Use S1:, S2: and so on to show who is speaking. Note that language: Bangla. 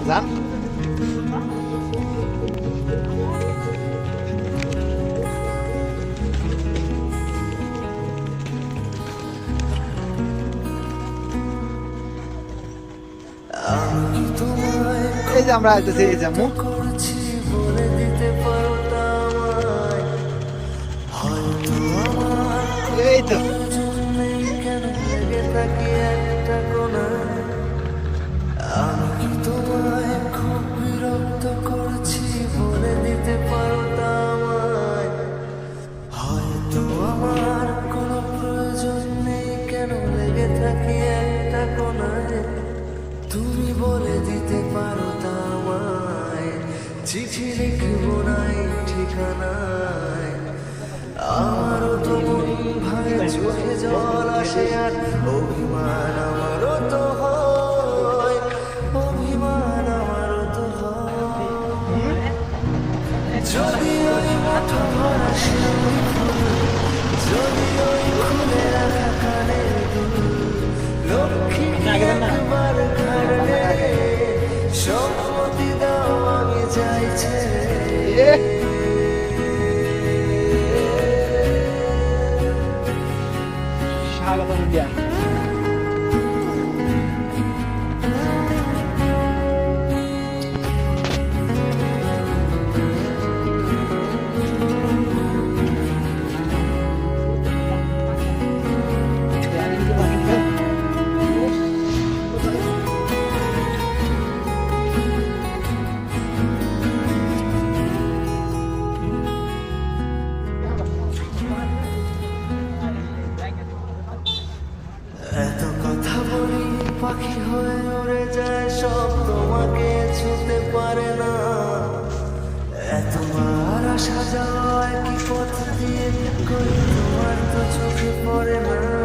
S1: যান এই যে আমরা আইতেছি এই যে মুখ এই তো
S2: আমি তোমায় খুব বিরক্ত করছি বলে দিতে পারো তা আমায় হয়তো আমার কোনো প্রয়োজন নেই কেন লেগে থাকি একটা কোনায় তুমি বলে দিতে পারো তা আমায় চিঠি লিখবো নাই ঠিকানায় আমারও তো মন ভাঙে চোখে জল আসে আর অভিমান আমারও তো হয় অভিমান আমারও তো হয় যদি ওই মাথা ভরা শিউলি ফুল যদি ওই খুলে রাখা কানের দুল লক্ষ্মী একবার ঘাড়লে সম্মতি দাও আমি চাইছে
S1: স্বাগতম দিয়া
S2: এত কথা বলি পাখি হয়ে উড়ে যায় সব তোমাকে ছুতে পারে না এতবার আসা যাওয়া কি পথ দিয়ে করি তোমার তো চোখে পড়ে না